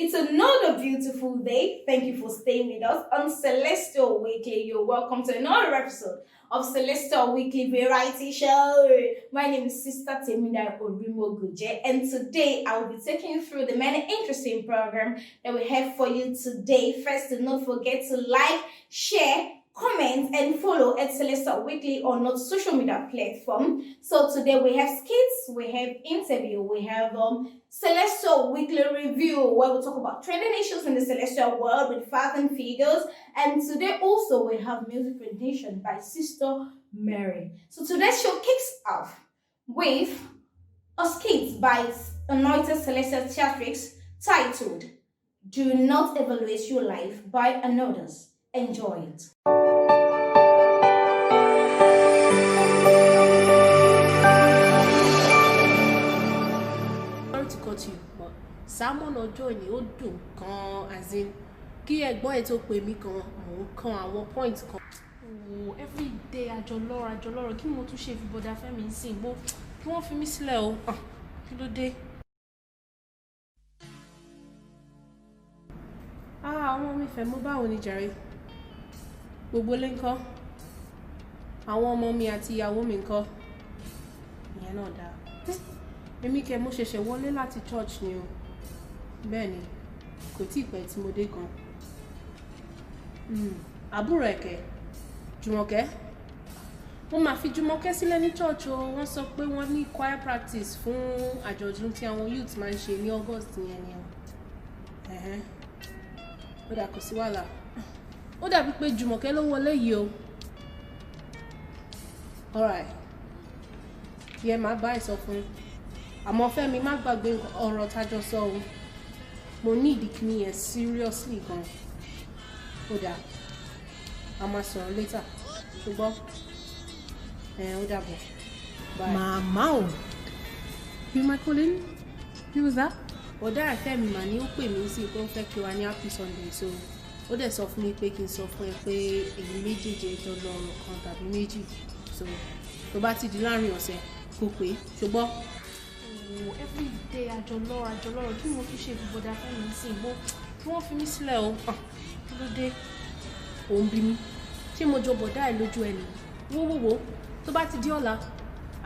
It's another beautiful day. Thank you for staying with us on Celestial Weekly. You're welcome to another episode of Celestial Weekly Variety Show. My name is Sister Temida Orimoguje, and today I will be taking you through the many interesting programs that we have for you today. First, do not forget to like, share, comment and follow at Celestial Weekly on our social media platform. So today we have skits, we have interview, we have Celestial Weekly Review, where we talk about trending issues in the celestial world with facts and figures. And today also we have music rendition by Sister Mary. So today's show kicks off with a skit by Anointed Celestial Theatrics titled "Do Not Evaluate Your Life by Another's." Enjoy it. Sorry to cut you, but Salmon ọjọ́ ni ó dùn kan, as in kí ẹ̀gbọ́n ẹ̀ tó pè mí kan mò ń kan àwọn point kan. Every day àjọlọ́rọ̀ kí mo tún ṣe fi bọ́dà Fẹ́mi sìn bó kí wọ́n fi mí sílẹ̀ o kí ló dé. Àwọn ọmọ mi fẹ́ mú báwo ni jàre gbogbo lé ńkọ́ àwọn ọmọ mi àti ìyàwó mi ńkọ́ ìyẹn náà dáa èmi kẹ mo ṣẹ̀ṣẹ̀ wọlé láti church ni o bẹ́ẹ̀ ni kò tí ì pẹ́ tí mo dé gan àbúrò ẹ̀kẹ́ Jùmọ̀kẹ́ wọ́n máa fi Jùmọ̀kẹ́ sílẹ̀ ní church o wọ́n sọ pé wọ́n ní choir practice fún àjọ̀dún tí àwọn youth máa ń ṣe ní August yẹn ni ó dà kò sí wàhálà ó dàbí pé Jùmọ̀kẹ́ ló wọlé yìí o alright yẹ máa bá ìsọ fún àmọ́ Fẹ́mi má gbàgbé ọ̀rọ̀ tájọ sọ o mo ní ìdíkíní yẹn seriously gan ó dà a máa sọ̀rọ̀ later ṣùgbọ́n ó dàbọ̀ bye. Màmá o you my calling who was that? Ọ̀dà Fẹ́mi mà ní ó pè mí sí pé ó fẹ́ kí wa ní happy Sunday so ó dẹ̀ sọ fún mi pé kí n sọ fún ẹ pé èyí méjèèjì ẹjọ́ lọ́rùn kan tàbí méjì so tó bá ti di láàrin ọ̀sẹ̀ kó pé ṣùgbọ́n. Every day àjọlọ́rọ̀ kí mo tún ṣe ìbúbọ̀dà Fẹ́mi sí bó kí wọ́n fi mí sílẹ̀ o kí ló dé òun bí mi ṣé mo jọ bọ̀dá ẹ̀ lójú ẹni wówówó tó bá ti di ọ̀la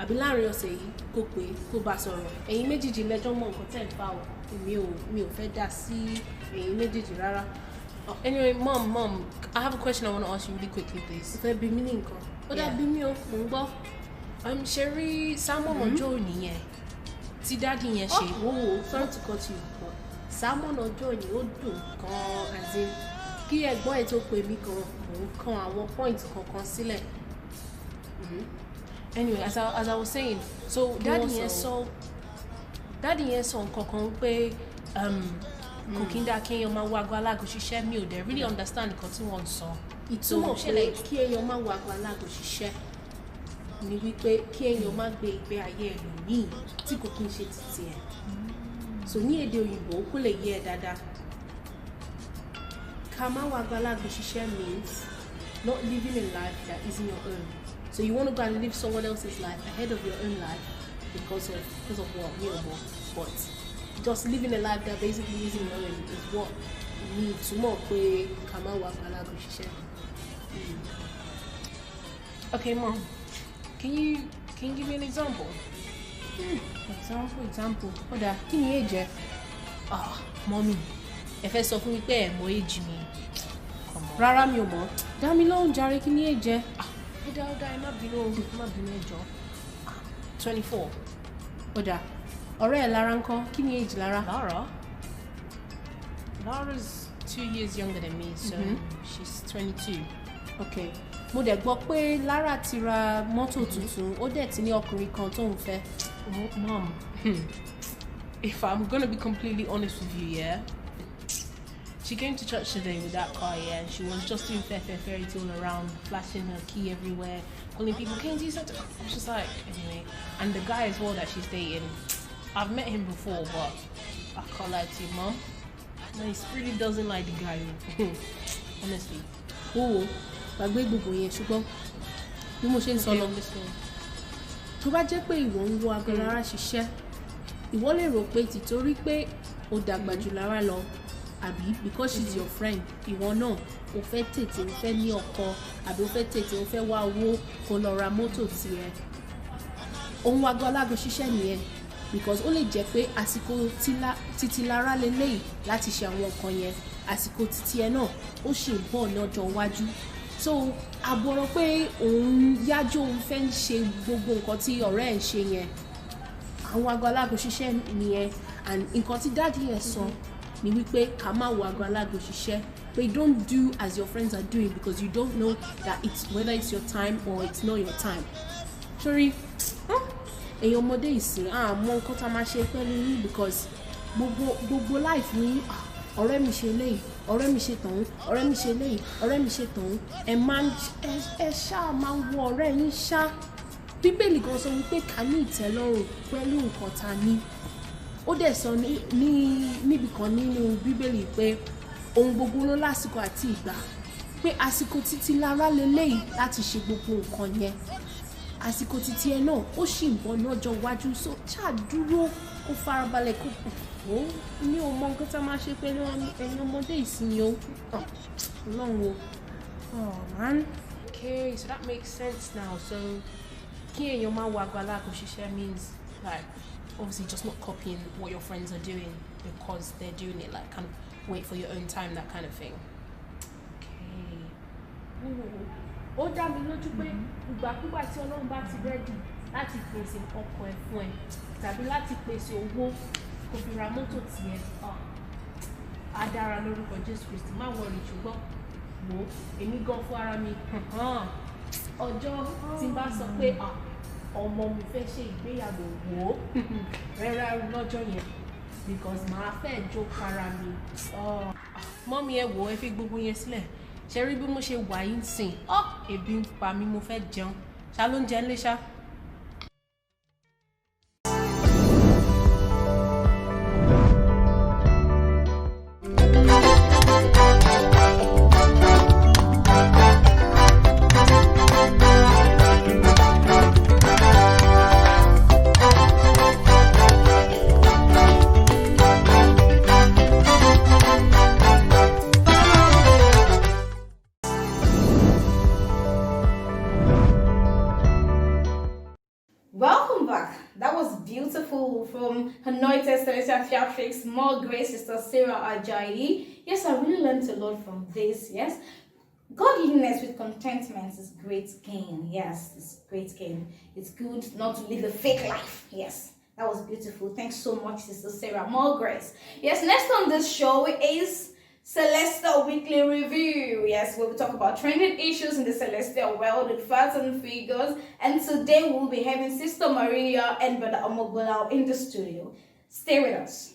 àbí láàrin ọ̀sẹ̀ yìí kó pé kó bá sọ̀rọ̀ ẹ̀yin méjèèjì lẹ́jọ́ mọ̀ nǹkan tẹ̀ ń fà wọ̀ mi ò fẹ́ dá sí ẹ̀yin méjèèjì rárá. Anyway, mom, I have a question I want to ask you really quickly, please. If I be me nǹkan. Ó dà bí mi o, mo ń gbọ́. Ṣeré Salmon ọjọ́ òní yẹn tí dáàdì yẹn ṣe. Sorry to cut you, but Salmon ọjọ́ òní ó dùn kan, as in kí ẹ̀gbọ́n ẹ̀ tó pè mí kan mò ń kan àwọn point kankan sílẹ̀. Anyway, as I was saying, so dáàdì yẹn sọ nǹkan kan pé kò kí n dá kí èèyàn máa wo aago aláàgò ṣiṣẹ́ mi ò dẹ̀ really understand nǹkan tí wọ́n ń sọ. Ìtumọ̀ pé kí èèyàn máa wo aago aláàgò ṣiṣẹ́ ni wípé kí èèyàn máa gbé ìgbé ayé ẹlòmíì tí kò kí n ṣe títí ẹ̀. So ní èdè òyìnbó kó lè yé ẹ dáadáa. Ká máa wo aago aláàgò ṣiṣẹ́ means not living a life that isn't your own. So you want to go and live someone else's life ahead of your own life because of what? But just living a life that basically isn't your own is what you need to know pé ká má wà gbalago ṣiṣẹ́. Okay, Mom, can you give me an example? Example. Oda, kí ni age ẹ? Mommy, ẹ fẹ́ sọ fún mi pé ẹ mọ age mi. Rárá mi ò mọ̀. Dá mi lóhùn jàre, kí ni age ẹ? Oda, ẹ má bínú ẹjọ́. 24. Oda. Ọ̀rẹ́ ẹ̀ Lara ńkọ́? Kí ni age Lara? Lara's 2 years younger than me, so she's 22. Okay. Mo dẹ̀ gbọ́ pé Lara ti ra mọ́tò tuntun, ó dẹ̀ ti ní ọkùnrin kan tó ń fẹ́. Mom, if I'm gonna be completely honest with you, yeah, She came to church today with that car, yeah, and she was just doing fairy tale around, flashing her key everywhere, calling people, can you do something? I was just like, anyway. And the guy as well that she's dating, I've met him before, but I can't lie to you, Mom. My spirit doesn't like the guy. Honestly. Oh, gbàgbé gbogbo yẹn ṣùgbọ́n bí mo ṣe ń sọ lọ tó bá jẹ́ pé ìwọ ń wo aago lára ṣiṣẹ́ ìwọ lè rò pé tìtorí pé o dàgbà jù lára lọ àbí because she's your friend ìwọ náà o fẹ́ tètè o fẹ́ ní ọkọ àbí o fẹ́ tètè o fẹ́ wá owó kó lọ ra mọ́tò tiẹ̀ òun aago alágo ṣiṣẹ́ nìyẹn because ó lè jẹ́ pé àsìkò títí lára lélẹ́yìí láti ṣe àwọn nǹkan yẹn àsìkò títí ẹ náà ó ṣì ń bọ̀ lọ́jọ́ iwájú so àbọ̀rọ̀ pé òun yájú òun fẹ́ ń ṣe gbogbo nǹkan tí ọ̀rẹ́ ẹ̀ ń ṣe yẹn àwọn aago alágo ṣiṣẹ́ nìyẹn and nǹkan tí dáàdi yẹn sọ ni wípé ká má wo aago alágo ṣiṣẹ́ pé don't do as your friends are doing because you don't know that it's whether it's your time or it's not your time sorry èèyàn ọmọdé ìsìn àmọ́ nǹkan tá a máa ṣe pẹ̀lú yín because gbogbo life ní ọ̀rẹ́ mi ṣe léyìí ọ̀rẹ́ mi ṣe tọ̀hún ọ̀rẹ́ mi ṣe léyìí ọ̀rẹ́ mi ṣe tọ̀hún ẹ ṣáà máa ń wo ọ̀rẹ́ yín ṣá bíbélì kan sọ wípé ká ní ìtẹ́lọ́rùn pẹ̀lú nǹkan tá a ní ó dẹ̀ sọ níbi kan nínú bíbélì pé ohun gbogbo ló lásìkò àti ìgbà pé àsìkò títí lára lélẹ́yìí láti ṣe gbogbo nǹkan yẹn àsìkò títí ẹ náà ó sì ń bọ̀ lọ́jọ́ iwájú so ṣáà dúró kó farabalẹ̀ kó kò ní o mọ nǹkan tá a máa ṣe pé ẹ̀yin ọmọdé ìsinmi o ọlọ́run o oh man. Okay, so that makes sense now. So kí èèyàn máa wo aago alágo ṣiṣẹ́ means like obviously just not copying what your friends are doing because they're doing it, like kind of wait for your own time, that kind of thing. Okay. Ó dá mi lójú pé ìgbàkúgbà tí Ọlọ́run bá ti rẹ́dì láti pèsè ọkọ̀ ẹ̀ fún ẹ tàbí láti pèsè owó kò fi ra mọ́tò tiẹ̀ á dára lórúkọ Jésù Kristi má wọrí ṣùgbọ́n wò ó èmi gan fún ara mi ọjọ́ tí n bá sọ pé ọmọ mi fẹ́ ṣe ìgbéyàwó wò ó rẹ́rẹ́ lọ́jọ́ yẹn because màá fẹ́ jókòó ara mi. Mọ́mí ẹ wò ẹ fi gbogbo yẹn sílẹ̀ ṣe rí bí mo ṣe wà yín sìn ebi ń pa mí mo fẹ́ jẹun ṣá ló ń jẹ ńlé ṣá. Welcome back. That was beautiful from Anointed Theatrics. More grace, Sister Sarah Ajayi. Yes, I really learned a lot from this. Yes, godliness with contentment is great gain. Yes, it's great gain. It's good not to live a fake life. Yes, that was beautiful. Thanks so much, Sister Sarah. More grace. Yes, next on this show is Celestial Weekly Review. Yes, where we talk about trending issues in the celestial world with facts and figures. And today we'll be having Sister Maria and Brother Omogbolo in the studio. Stay with us.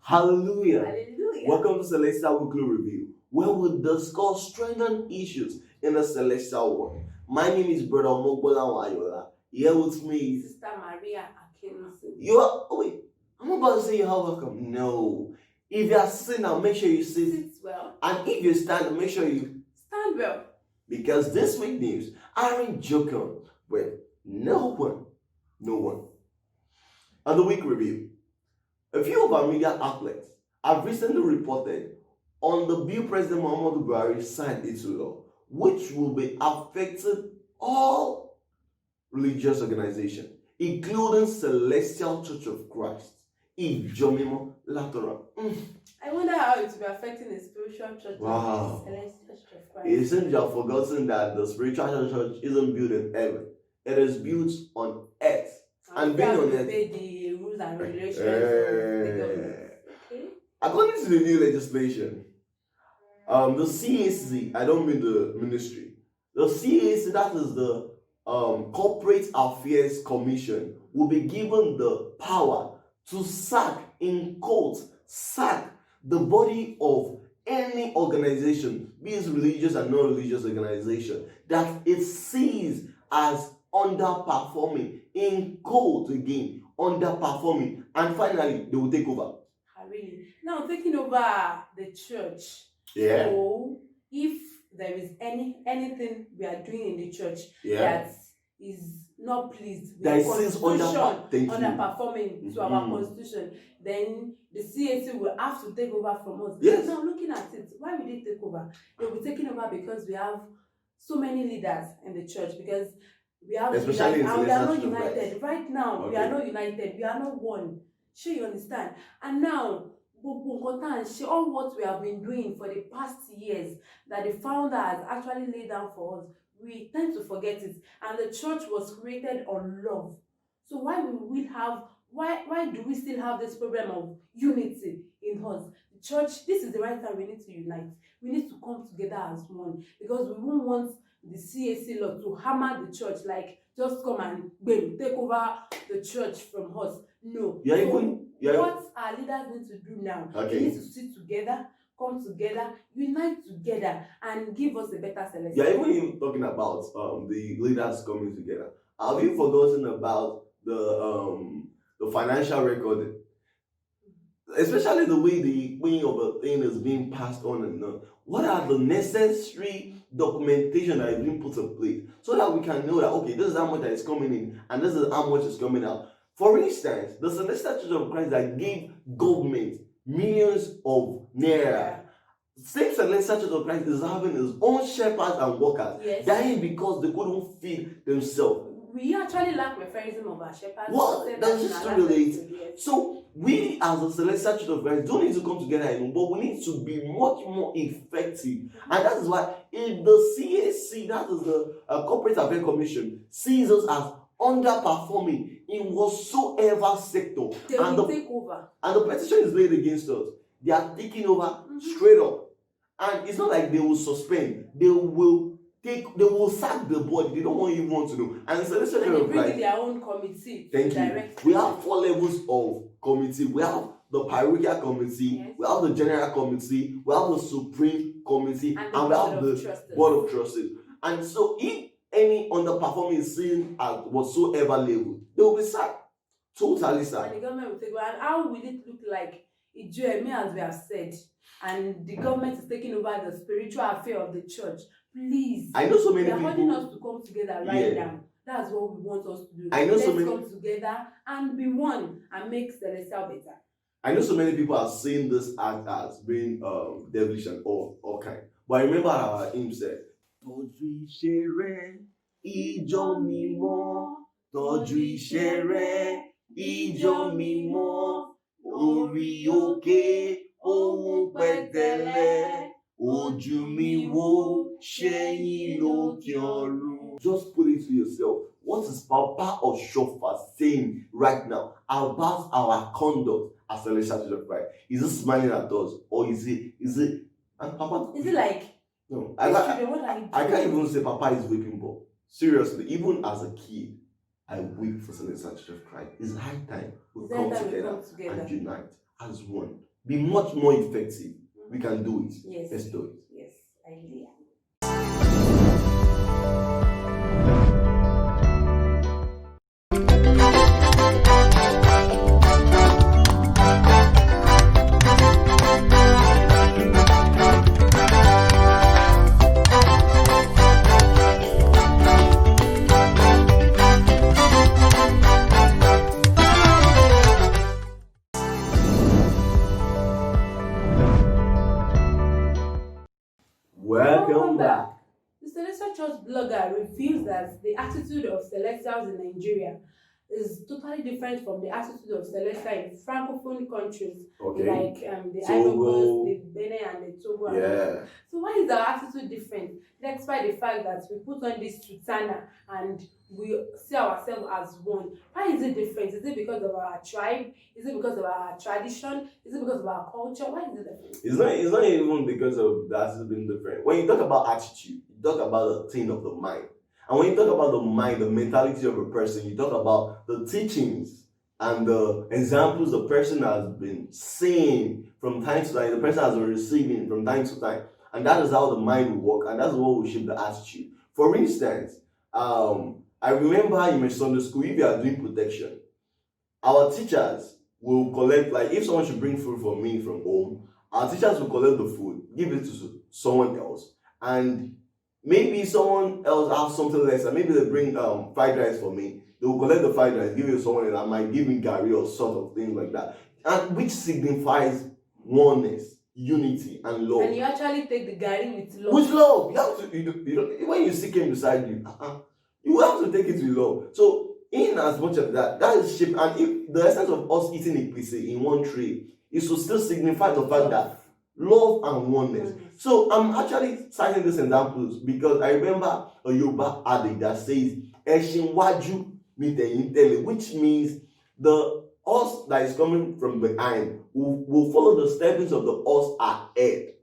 Hallelujah. Hallelujah. Welcome to Celestial Weekly Review, where we discuss trending issues in the celestial world. My name is Brother Omogbolo Ayola. Here with me is Sister Maria Akinson. you are. Oh wait, I'm about to say you're welcome. No. If you are sitting down, make sure you sit. Sit well. And if you stand, make sure you Stand well. because this week news aren't joking with no one. On the week review, a few of our media outlets have recently reported on the bill President Muhammadu Buhari signed into law, which will be affecting all religious organizations, including Celestial Church of Christ, Ijomimo Lateral. I wonder how it will be affecting the spiritual church. Wow. The Celestial Church of Christ. It seems you have forgotten that the spiritual church isn't built in heaven. It is built on earth. And being on earth. Obey the rules and regulations of the government. Okay? According to the new legislation, the CAC, I don't mean the ministry, the CAC, that is the Corporate Affairs Commission, will be given the power to sack, in quotes, sack the body of any organization, be it religious and non-religious organization, that it sees as underperforming, in quotes again, underperforming, and finally they will take over. Really? Now taking over the church. Yeah. So if there is anything we are doing in the church that is not pleased with that the seems underperforming to our constitution, then the CAC will have to take over from us. Yes. Now looking at it, why will they take over? They will be taking over because we have so many leaders in the church, because we have especially leaders, and we are not united. Rights. Right now, we are not united. We are not one. Sure, you understand? And now, all what we have been doing for the past years that the founder has actually laid down for us, we tend to forget it. And the church was created on love. So why do we still have this problem of unity in us? The church, this is the right time we need to unite. We need to come together as one, because we won't want the CAC law to hammer the church, like just come and take over the church from us. No. What our leaders need to do now, they need to sit together, come together, unite together, and give us a better selection. Yeah, even talking about the leaders coming together, have you forgotten about the financial record? Especially the way the way of a thing is being passed on and on. What are the necessary documentation that is being put in place so that we can know that, okay, this is how much that is coming in and this is how much is coming out? For instance, the Celestial Church of Christ that gave government millions of naira. Same Celestial Church of Christ is having his own shepherds and workers dying because they couldn't feed themselves. We actually lack referendum of our shepherds. Well, that's just to relate. So we as a Celestial Church of Christ don't need to come together anymore, but we need to be much more effective. And that is why if the CAC, that is the Corporate Affairs Commission, sees us as underperforming in whatsoever sector, they will take over. And the petition is laid against us, they are taking over straight up. And it's not like they will suspend, they will sack the body. They don't even want to know. And so let's they bring in their own committee. Thank you. We have 4 levels of committee. We have the parochial committee, we have the general committee, we have the supreme committee, and we have the board of trustees. And so if any underperforming is seen at whatsoever level, they will be sacked. Totally sacked. And the government will take over. And how will it look like? As we have said, and the government is taking over the spiritual affair of the church. Please, I know so many people. They're holding us to come together right now. That's what we want us to do. Let's come together and be one and make Celestial better. I know so many people are seeing this act as being devilish and all kind. But I remember our hymn said, Tọ́jú iṣẹ́ rẹ, ìjọ mímọ́. Tọ́jú iṣẹ́ rẹ, ìjọ mímọ́. Orí òkè, ohun pẹ̀tẹ́lẹ̀. Ojú mi wò, ṣẹ́yìn lókè ọ̀run. Just put it to yourself. What is Papa Oshoffa saying right now about our conduct as Celestial Church of Christ? Is he smiling at us, or is it? And Papa, is it like? No, I can't even say Papa is weeping, but seriously, even as a kid, I weep for Celestial Church of Christ. It's high time we come together and unite as one. Be much more effective. We can do it. Yes. Let's do it. Yes, idea. Welcome back. The Celestial Church blogger reveals that the attitude of Celestials in Nigeria is totally different from the attitude of Celestial in Francophone countries, like the Ivory Coast, the Benin, and the Togo. Yeah. So why is our attitude different? Despite the fact that we put on this sultana and we see ourselves as one. Why is it different? Is it because of our tribe? Is it because of our tradition? Is it because of our culture? Why is it different? It's not even because of that it's been different. When you talk about attitude, you talk about the thing of the mind. And when you talk about the mind, the mentality of a person, you talk about the teachings and the examples the person has been seeing from time to time, the person has been receiving from time to time. And that is how the mind will work, and that's what will shape the attitude. For instance, I remember in my Sunday school, if you are doing protection, our teachers will collect, like if someone should bring food for me from home, our teachers will collect the food, give it to someone else, and maybe someone else has something less, and maybe they bring fried rice for me. They will collect the fried rice, give it to someone else, and might give me gari or sort of things like that, and which signifies oneness, unity, and love. And you actually take the gari with love. With love, you have to. When you see him beside you, you have to take it with love. So, in as much as that is shape, and if the essence of us eating a piece in one tray is to still signify the fact that love and oneness. So I'm actually citing these examples because I remember a Yoruba adage that says "Eshin waju miteyin tele," which means the us that is coming from behind will follow the steppings of the us ahead.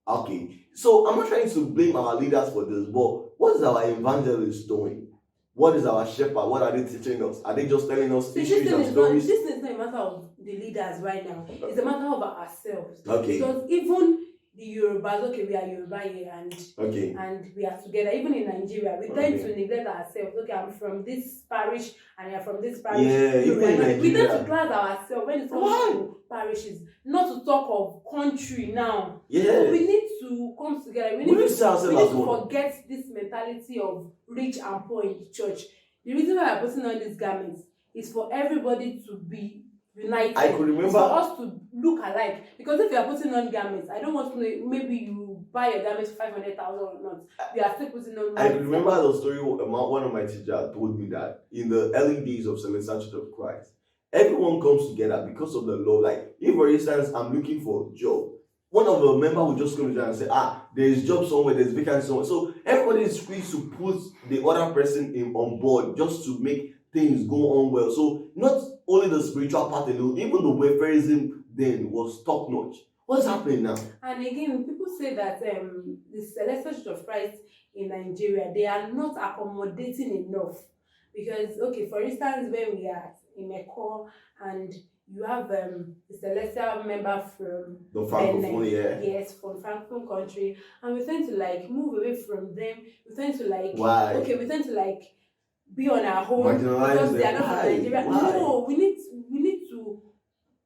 Okay, so I'm not trying to blame our leaders for this, but what is our evangelist doing? What is our shepherd? What are they teaching us? Are they just telling us histories and stories? This is not a matter of the leaders right now. It's a matter of ourselves. Okay. Because even the Yorubas, okay, we are Yoruba here and we are together. Even in Nigeria, we tend to neglect ourselves. Okay, I'm from this parish and you're from this parish. Yeah, even in Nigeria. We tend to class ourselves when it comes to parishes. Not to talk of country now. Yeah. So we need to come together. We need to forget this mentality of rich and poor in the church. The reason why I'm putting on these garments is for everybody to be united. I could remember. It's for us to look alike. Because if you are putting on garments, I don't want to know, maybe you buy your garments for 500,000 or not. We are still putting on. I could remember the story. One of my teachers told me that in the early days of Celestial Church of Christ, everyone comes together because of the love. Like, if for instance, I'm looking for a job, one of the members will just come together and say, there is job somewhere, there's vacancy somewhere. So everybody is free to put the other person on board just to make things go on well. So not only the spiritual part alone, even the welfareism then was top notch. What's happening now? And again, people say that the Celestial Church of Christ in Nigeria, they are not accommodating enough. Because, okay, for instance, when we are in Meko and you have the Celestial member from the Francophone, yes, from Francophone country, and we tend to like move away from them. We tend to like, we tend to like be on our own because they are not from Nigeria. No, we need to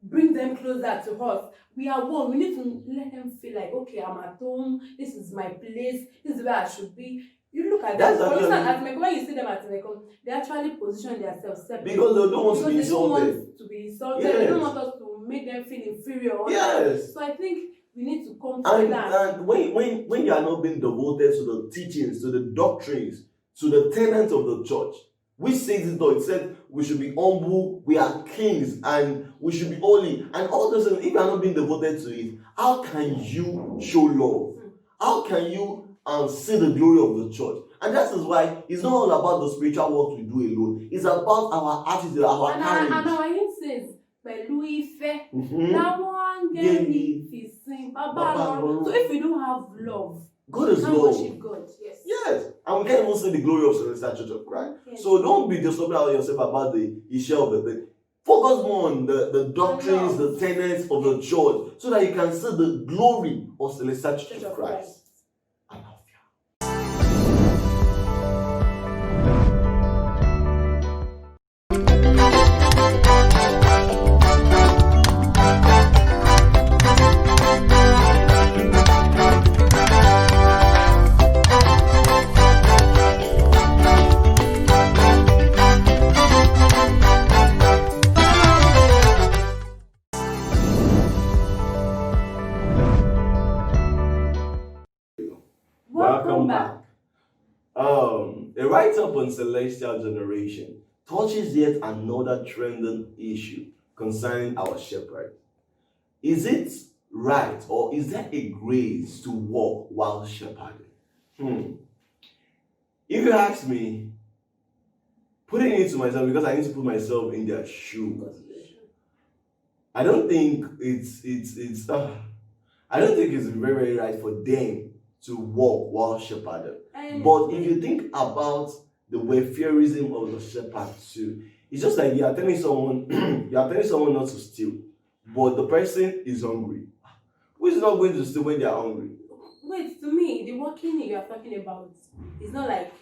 bring them closer to us. We are one. We need to let them feel like, okay, I'm at home. This is my place. This is where I should be. You look at them. For instance, at Meko, when you see them at Meko, they actually position themselves separately. Because they don't want to be insulted. They don't want to be insulted. Yes. They don't want us to make them feel inferior. Yes. So I think we need to come together. And when you are not being devoted to the teachings, to the doctrines, to the tenets of the church, which says it all, it said we should be humble, we are kings, and we should be holy. And all those things, if you are not being devoted to it, how can you show love? How can you see the glory of the church? And that is why it's not all about the spiritual work we do alone. It's about our attitude, our courage. And our hymn says, "Pẹ̀lú ìfẹ́, làwọn áńgẹ́lì fi sìn Baba lọ́run." So if we don't have love, God is love. Worship God. Yes. Yes. And we can't even see the glory of Celestial Church of Christ. Yes. So don't be disturbed about yourself about the issue of the thing. Focus more on the doctrines, the tenets of the church, so that you can see the glory of Celestial Church of Christ. Welcome back. A write-up on celestial generation touches yet another trending issue concerning our shepherd. Is it right, or is there a grace to walk while shepherding? If you ask me, putting it to myself, because I need to put myself in their shoes, I don't think it's very, very right for them to walk while shepherding. But if you think about the welfareism of the shepherd too, It's just like you are telling someone you are telling someone not to steal, but the person is hungry. Who is not going to steal when they are hungry? Wait, to me, the working you are talking about is not like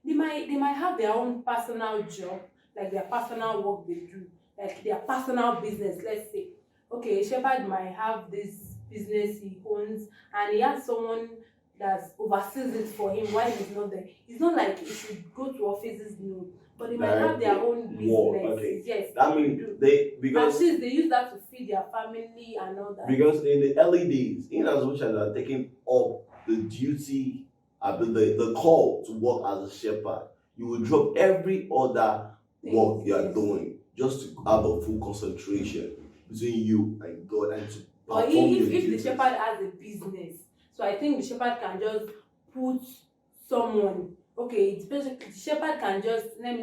they might have their own personal job, like their personal work they do, like their personal business. Let's say, okay, a shepherd might have this business he owns, and he has someone that oversees it for him while he's not there. It's not like he should go to offices, no, but they might have their own business. More, okay. Yes, That means because at least they use that to feed their family and all that. because in the early days, in as much as they are taking up the duty, the call to work as a shepherd, you will drop every other work you are doing just to have a full concentration between you and God and to Or perform your if the duties. shepherd has a business, so I think the shepherd can just put someone. Okay, the shepherd can just let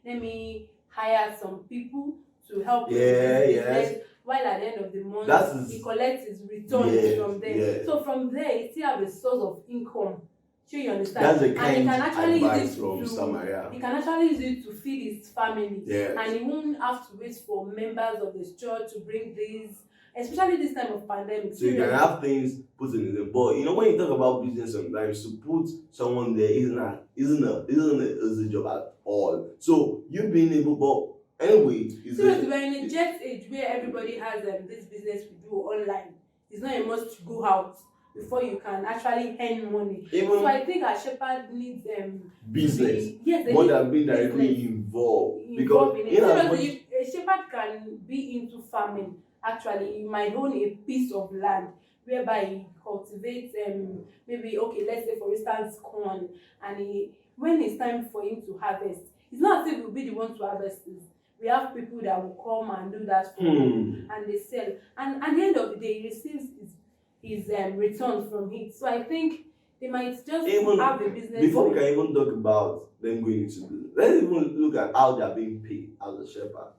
me hire some people to help him with his business. While at the end of the month, he collects his returns from them. Yeah. So from there, he still have a source of income. Sure, you understand? That's a And he kind can actually advice use it from to Samaria. he can actually use it to feed his family. Yes. And he won't have to wait for members of the church to bring these, especially this time of pandemic. So you can have things put in the but when you talk about business sometimes to put someone there isn't an easy job at all. So you being able anyway, we're in a jet age where everybody has this business we do online. It's not a must to go out before you can actually earn money. So I think a shepherd needs business. Yes, more than being directly involved. Because in it. A shepherd can be into farming. Actually, he might own a piece of land whereby he cultivates maybe let's say for instance corn, and when it's time for him to harvest, it's not as if we'll be the one to harvest it. We have people that will come and do that for him, and they sell, and at the end of the day he receives his return from it. So I think they might just have a business. Before we can even talk about them going into business, let's even look at how they are being paid as a shepherd,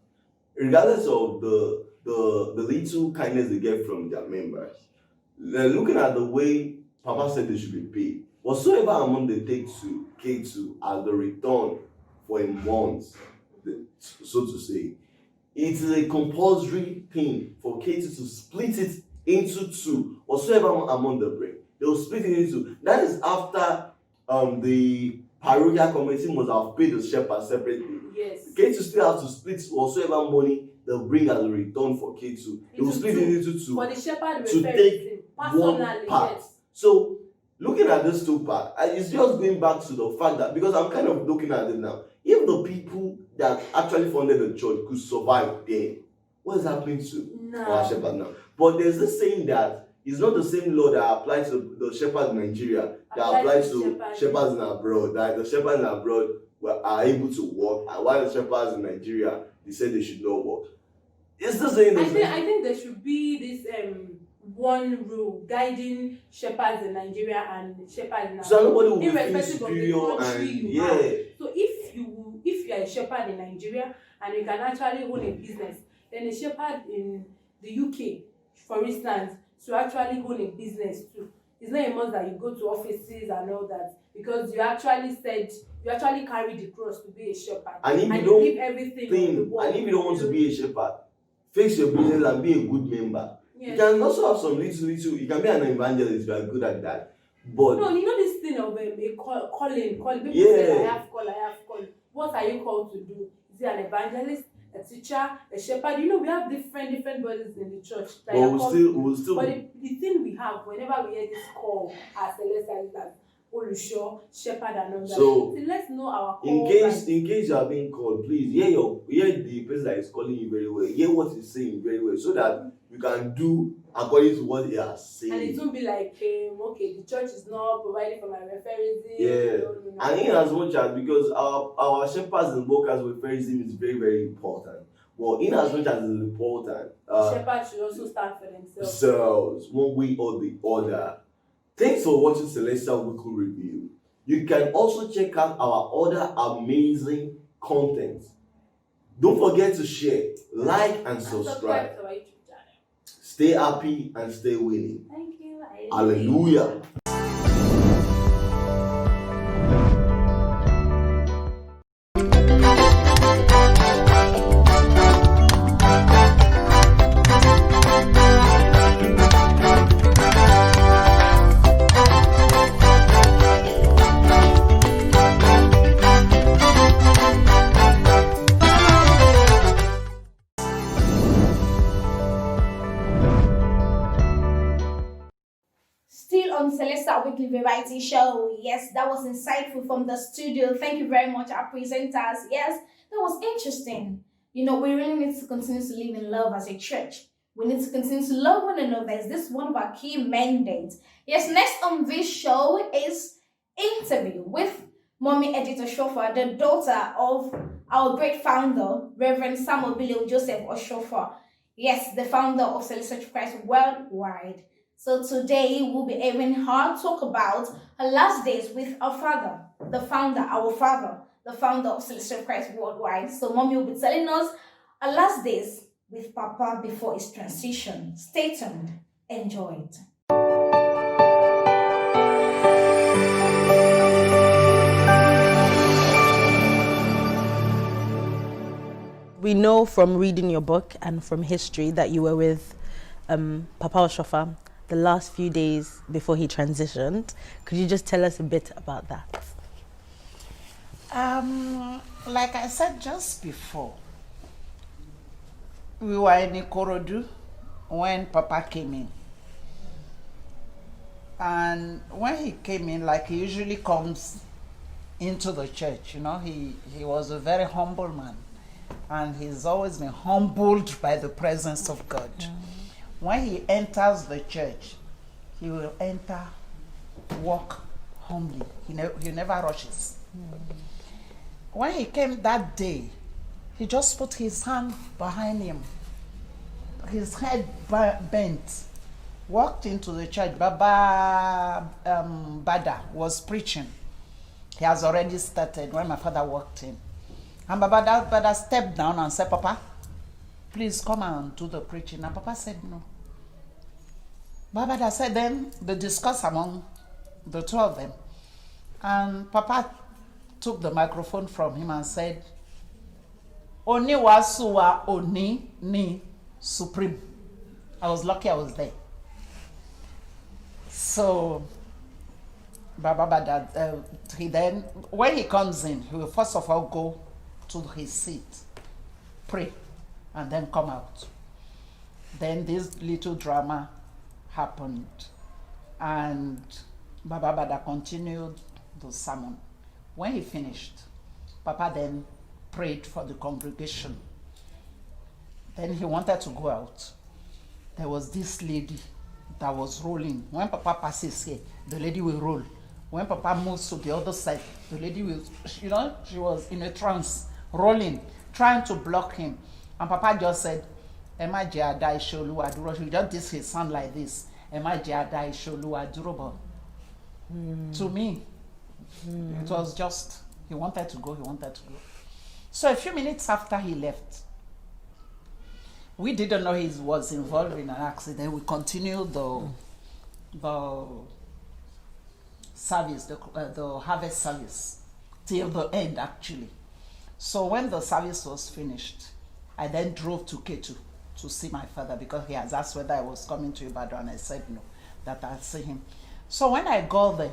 regardless of the little kindness they get from their members. They're looking at the way Papa said they should be paid. Whatsoever amount they take to K2 as the return for a month, so to say, it is a compulsory thing for K2 to split it into two. Whatsoever amount they bring, they will split it into. That is after the parochial committee must have paid the shepherd separately. Yes. K2 still has to split whatsoever money they'll bring as a return for K2. They will split it into two. For the shepherd to take one part. Yes. So, looking at this two part, it's just going back to the fact that, because I'm kind of looking at it now, if the people that actually funded the church could survive then, what is happening to our shepherd now? But there's this saying that it's not the same law that applies to the shepherds in Nigeria that applies to shepherds in abroad. That the shepherds in abroad are able to work, and while the shepherds in Nigeria, they said they should not work. It's the same. I think there should be this one rule guiding shepherds in Nigeria and shepherds in abroad. So nobody will feel superior superior and So if you are a shepherd in Nigeria and you can actually own a business, then a shepherd in the UK, for instance, to actually own a business too. It's not a must that you go to offices and all that, because you actually carry the cross to be a shepherd. And if you leave everything on the wall. And if you don't want to be a shepherd, fix your business and be a good member. Yes. You can also have some little, you can be an evangelist if you are good at that. But no, you know this thing of a calling. People yeah. say, I have call. What are you called to do? Is it an evangelist, a teacher, a shepherd? We have different bodies in the church. But we'll still. But the thing we have whenever we hear this call as Celestial is that Olusho, shepherd, and all that. So let's know our call. In case you are being called, please hear the person that is calling you very well. Hear what he's saying very well, so that you can do according to what he has said. And it won't be like, the church is not providing for my refereeism. Yeah. And in as much as, because our shepherds and workers refereeism is very, very important. Well, in as much as it's important, shepherds should also stand for themselves. So, one way or the other. Thanks for watching Celestial Weekly Review. You can also check out our other amazing content. Don't forget to share, like, and subscribe. To our YouTube channel. Stay happy and stay winning. Thank you. Hallelujah. still on Celestial Weekly Variety Show. Yes, that was insightful from the studio. Thank you very much, our presenters. Yes, that was interesting. We really need to continue to live in love as a church. We need to continue to love one another. This is one of our key mandates. Yes, next on this show is interview with Mummy Edith Oshoffa, the daughter of our great founder, Reverend Samuel Joseph Oshoffa. Yes, the founder of Celestial Christ Worldwide. So today we'll be having her talk about her last days with our father, the founder of Celestial Christ Worldwide. So Mommy will be telling us her last days with Papa before his transition. Stay tuned. Enjoy it. We know from reading your book and from history that you were with Papa Oshoffa the last few days before he transitioned. Could you just tell us a bit about that? Like I said just before, we were in Ikorodu when Papa came in. And when he came in, like he usually comes into the church, he was a very humble man. And he's always been humbled by the presence of God. When he enters the church, he will walk humbly. He never rushes. When he came that day, he just put his hand behind him, his head bent, walked into the church. Baba Bada was preaching. He has already started when my father walked in. And Baba stepped down and said, Papa, please come and do the preaching. And Papa said no. Baba said, then they discussed among the two of them. And Papa took the microphone from him and said, Oni wasuwa oni ni supreme. I was lucky I was there. So Baba he then, when he comes in, he will first of all go to his seat, pray, and then come out. Then this little drama happened, and Baba Bada continued the sermon. When he finished, Papa then prayed for the congregation. Then he wanted to go out. There was this lady that was rolling. When Papa passes here, the lady will roll. When Papa moves to the other side, the lady will, she was in a trance, rolling, trying to block him. And Papa just said, Emma Jada Oereoluwa Duro. She just did his sound like this. Emma Jada Oereoluwa Duro. To me, it was just, he wanted to go. So a few minutes after he left, we didn't know he was involved in an accident. We continued the service, the harvest service, till the end actually. So when the service was finished, I then drove to Ketu to see my father because he has asked whether I was coming to Ibadan, and I said no, that I'd see him. So when I got there,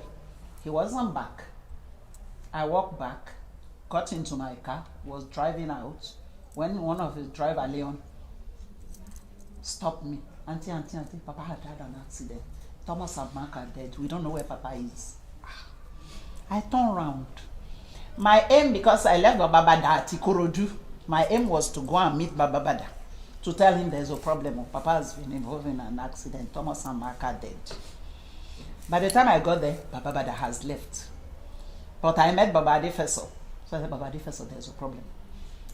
he wasn't back. I walked back, got into my car, was driving out, when one of his driver, Leon, stopped me. Auntie, Papa had had an accident. Thomas and Mark are dead. We don't know where Papa is. I turned around. My aim, because I left Baba Bada at Ikorodu, my aim was to go and meet Baba Bada to tell him there's a problem. Papa has been involved in an accident. Thomas and Mark are dead. By the time I got there, Baba Bada has left. But I met Baba Adifeso. So I said, Baba Adifeso, there's a problem.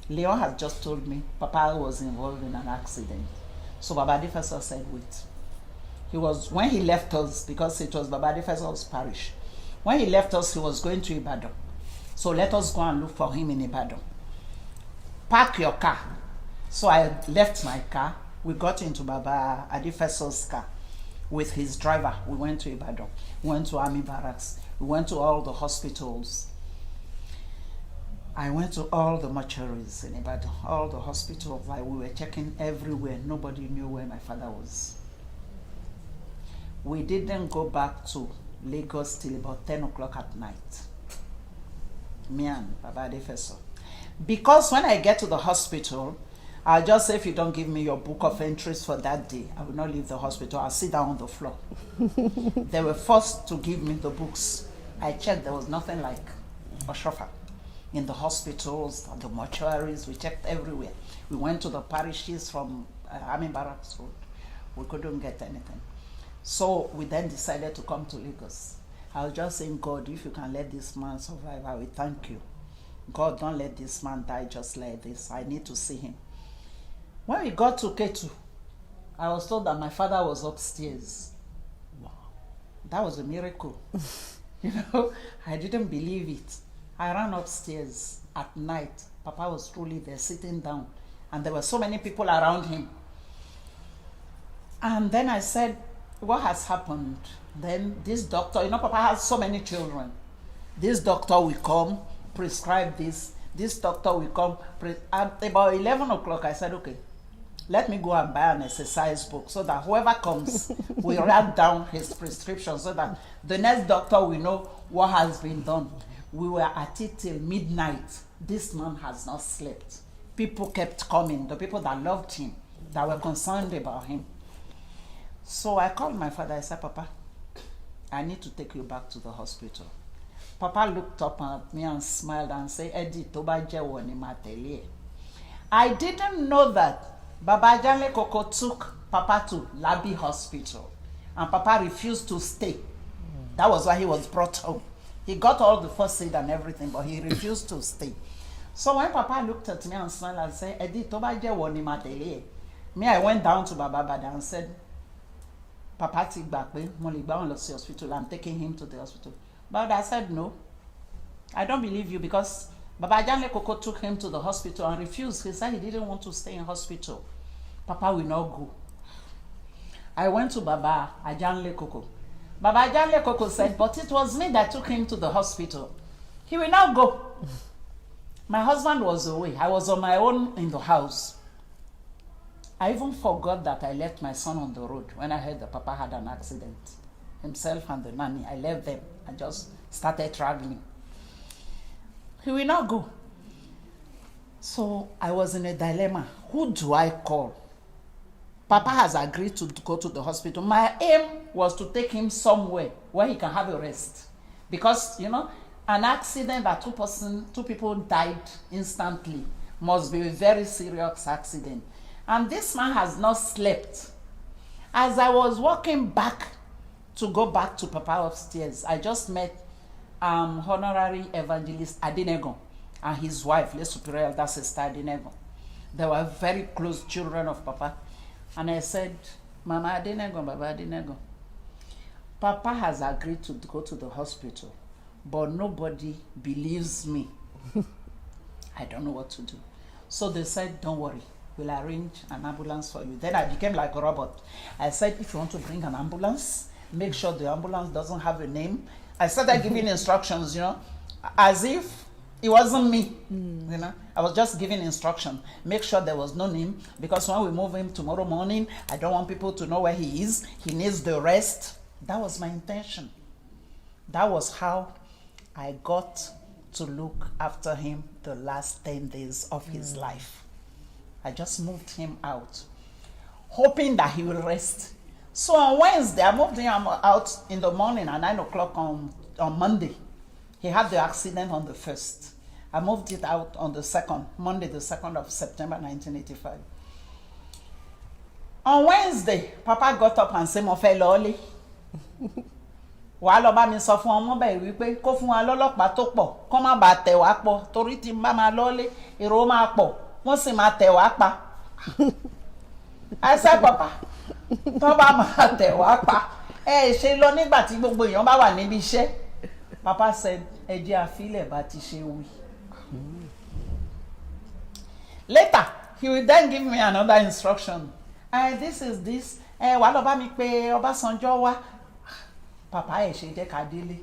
Leon has just told me Papa was involved in an accident. So Baba Adifeso said, wait. When he left us, because it was Baba Adifeso's parish, when he left us, he was going to Ibadan. So let us go and look for him in Ibadan. Park your car. So I left my car. We got into Baba Adifeso's car with his driver. We went to Ibadan. We went to Army Barracks. We went to all the hospitals. I went to all the mortuaries in Ibadan, all the hospitals. We were checking everywhere. Nobody knew where my father was. We didn't go back to Lagos till about 10 o'clock at night. Me and Baba Adifeso. Because when I get to the hospital, I'll just say if you don't give me your book of entries for that day, I will not leave the hospital. I'll sit down on the floor. They were forced to give me the books. I checked, there was nothing like Oshoffa. In the hospitals, the mortuaries, we checked everywhere. We went to the parishes from Army Barracks Road. We couldn't get anything. So we then decided to come to Lagos. I was just saying, God, if you can let this man survive, I will thank you. God, don't let this man die just like this. I need to see him. When we got to Ketu, I was told that my father was upstairs. Wow. That was a miracle. You know, I didn't believe it. I ran upstairs at night. Papa was truly there, sitting down. And there were so many people around him. And then I said, what has happened? Then this doctor, you know, Papa has so many children. This doctor will come, prescribe this. This doctor will come. At about 11 o'clock, I said, okay, let me go and buy an exercise book so that whoever comes will write down his prescription so that the next doctor will know what has been done. We were at it till midnight. This man has not slept. People kept coming, the people that loved him, that were concerned about him. So I called my father. I said, Papa, I need to take you back to the hospital. Papa looked up at me and smiled and said, Eddie, toba jewo ni ma tele. I didn't know that Baba Janle Koko took Papa to Labi Hospital and Papa refused to stay. That was why he was brought home. He got all the first aid and everything, but he refused to stay. So when Papa looked at me and smiled and said, Eddie, toba jewo ni ma tele. Me, I went down to Baba Bada and said, Papa take back, hospital. I'm taking him to the hospital. But I said, no, I don't believe you because Baba Janle Koko took him to the hospital and refused. He said he didn't want to stay in hospital. Papa will not go. I went to Baba Janle Koko. Baba Janle Koko said, but it was me that took him to the hospital. He will not go. My husband was away. I was on my own in the house. I even forgot that I left my son on the road when I heard that Papa had an accident. Himself and the nanny, I left them. I just started traveling. He will not go. So I was in a dilemma. Who do I call? Papa has agreed to go to the hospital. My aim was to take him somewhere where he can have a rest. Because, you know, an accident that two people died instantly must be a very serious accident. And this man has not slept. As I was walking back to go back to Papa upstairs, I just met Honorary Evangelist Adinego and his wife, Le Superior Elder Sister Adinego. They were very close children of Papa. And I said, Mama Adinego, Baba Adinego, Papa has agreed to go to the hospital, but nobody believes me. I don't know what to do. So they said, don't worry. We'll arrange an ambulance for you. Then I became like a robot. I said, if you want to bring an ambulance, make sure the ambulance doesn't have a name. I started giving instructions, you know, as if it wasn't me, you know. I was just giving instruction. Make sure there was no name, because when we move him tomorrow morning, I don't want people to know where he is. He needs the rest. That was my intention. That was how I got to look after him the last 10 days of his life. I just moved him out, hoping that he will rest. So on Wednesday, I moved him out in the morning at 9 o'clock on Monday. He had the accident on the 1st. I moved it out on the 2nd, Monday, the 2nd of September, 1985. On Wednesday, Papa got up and said, Mo fe lole. Wa lo ba mi sọ fún ọmọ bẹ́ẹ̀ wípé kó fún wa lọ́lọ́pàá tó pọ̀, kó má bàa tẹ̀ wá pọ̀, torí tí n bá máa lọ́lé, èrò máa pọ̀, wọ́n sì máa tẹ̀ wá pa. I said, Papa, tó bá máa tẹ̀ wá pa, ṣe lọ nígbà tí gbogbo èèyàn bá wà níbi iṣẹ́. Papa said, ẹ jẹ́ àfilẹ̀ bá ti ṣe wí. Later, he will then give me another instruction. This is this. Wà lọ bá mi pé Ọbásanjọ́ wá. Papa, ṣe jẹ́ ká délé.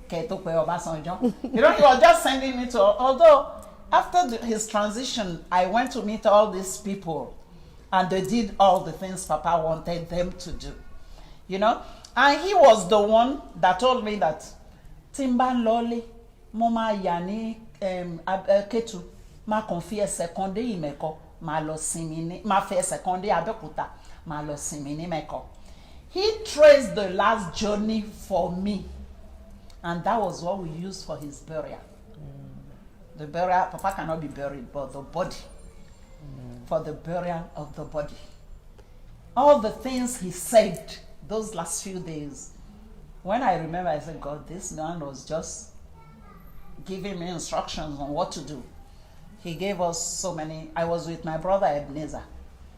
Kẹ́ tó pé Ọbásanjọ́. You know, he was just sending me to, although after his transition, I went to meet all these people and they did all the things Papa wanted them to do. You know? And he was the one that told me that Timban Lole, Mama Yani Ketu, ma confie seconde imeko, máa lọ sinmi ní máa fi ẹsẹ̀ kan dé Abẹ́òkúta máa lọ sinmi ní Mẹ́kọ̀. He traced the last journey for me, and that was what we used for his burial. The burial, Papa cannot be buried, but the body, for the burial of the body. All the things he said those last few days, when I remember, I said, God, this man was just giving me instructions on what to do. He gave us so many. I was with my brother Ebenezer.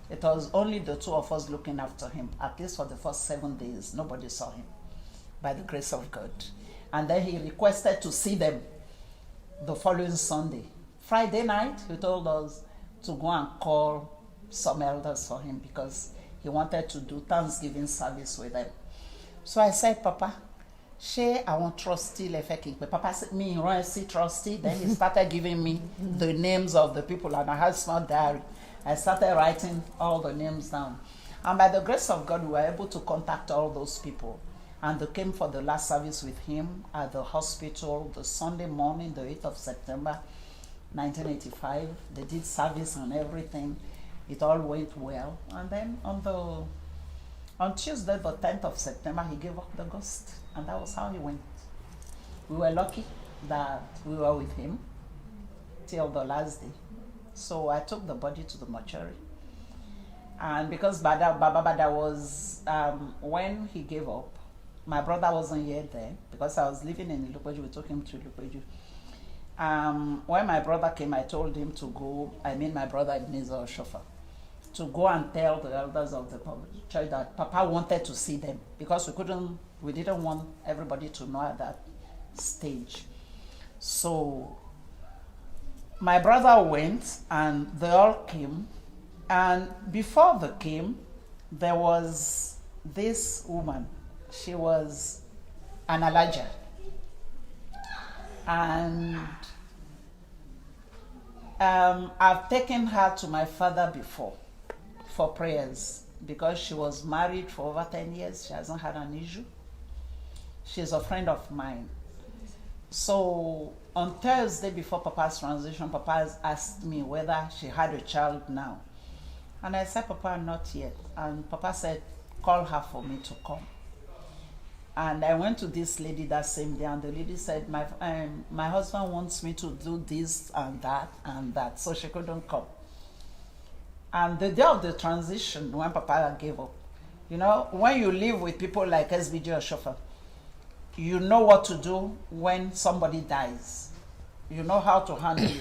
It was only the two of us looking after him. At least for the first 7 days, nobody saw him, by the grace of God. And then he requested to see them the following Sunday. Friday night, he told us to go and call some elders for him because he wanted to do Thanksgiving service with them. So I said, Papa, ṣé àwọn trustee lè fẹ́ kí n pè? Papa said, me run see trustee. Then he started giving me the names of the people, and I had a small diary. I started writing all the names down. And by the grace of God, we were able to contact all those people. And they came for the last service with him at the hospital the Sunday morning, the 8th of September, 1985. They did service and everything. It all went well. And then on Tuesday, the 10th of September, he gave up the ghost. And that was how he went. We were lucky that we were with him till the last day. So I took the body to the mortuary. And because Baba was, when he gave up, my brother wasn't yet there because I was living in Ilupeju. We took him to Ilupeju. When my brother came, I told him to go, my brother Ebenezer Oshoffa, to go and tell the elders of the church that Papa wanted to see them because we didn't want everybody to know at that stage. So my brother went and they all came. And before they came, there was this woman. She was an Alaja. And I've taken her to my father before for prayers because she was married for over 10 years. She hasn't had an issue. She's a friend of mine. So on Thursday before Papa's transition, Papa asked me whether she had a child now. And I said, Papa, not yet. And Papa said, call her for me to come. And I went to this lady that same day, and the lady said, my husband wants me to do this and that, so she couldn't come. And the day of the transition, when Papa gave up, you know, when you live with people like SBJ Oshoffa, you know what to do when somebody dies. You know how to handle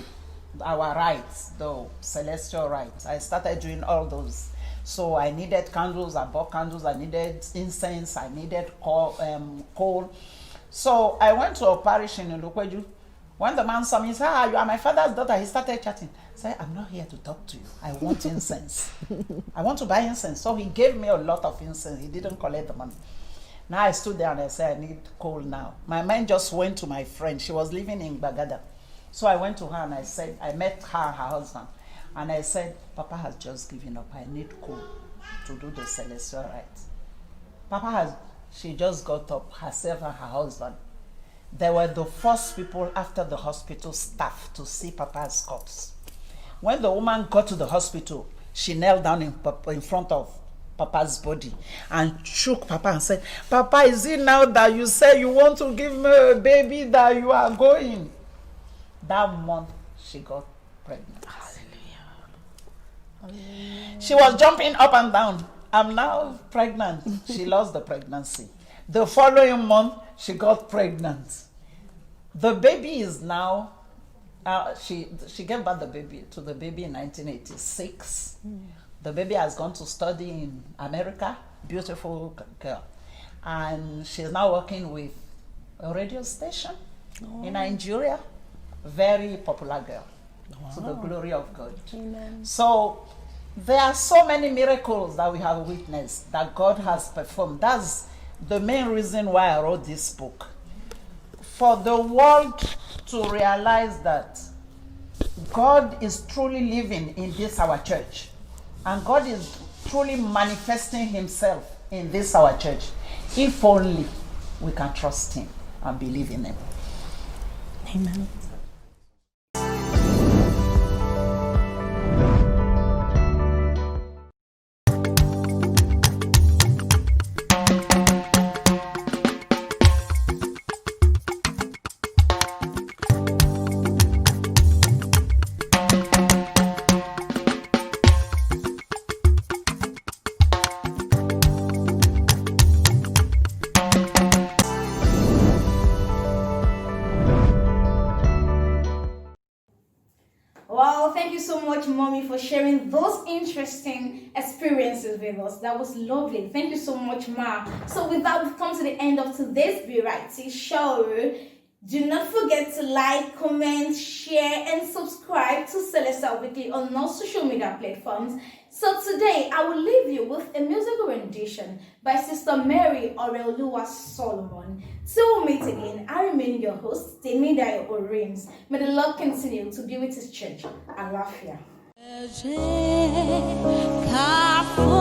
our rites, the celestial rites. I started doing all those. So I needed candles, I bought candles, I needed incense, I needed coal. So I went to a parish in Ilupeju. When the man saw me, he said, you are my father's daughter. He started chatting. I said, I'm not here to talk to you. I want incense. I want to buy incense. So he gave me a lot of incense. He didn't collect the money. Now I stood there and I said, I need coal now. My mind just went to my friend. She was living in Bagada. So I went to her and I said, I met her and her husband. And I said, Papa has just given up. I need coal to do the celestial rites. She just got up, herself and her husband. They were the first people after the hospital staff to see Papa's corpse. When the woman got to the hospital, she knelt down in front of Papa's body and shook Papa and said, Papa, is it now that you say you want to give me a baby that you are going? That month, she got pregnant. She was jumping up and down. I'm now pregnant. She lost the pregnancy. The following month, she got pregnant. The baby is now, she gave birth to the baby in 1986. The baby has gone to study in America, beautiful girl. And she's now working with a radio station in Nigeria, very popular girl. Wow. To the glory of God. Amen. So there are so many miracles that we have witnessed that God has performed. That's the main reason why I wrote this book. For the world to realize that God is truly living in this our church. And God is truly manifesting himself in this our church. If only we can trust him and believe in him. Amen. Mommy, for sharing those interesting experiences with us. That was lovely. Thank you so much, Ma. So with that, we've come to the end of today's variety show. Do not forget to like, comment, share, and subscribe to Celestial Weekly on all social media platforms. So today, I will leave you with a musical rendition by Sister Mary Oereoluwa Solomon. Till we meet again, I remain your host, Temidayo Orems. May the Lord continue to be with His church. Alafia. Careful,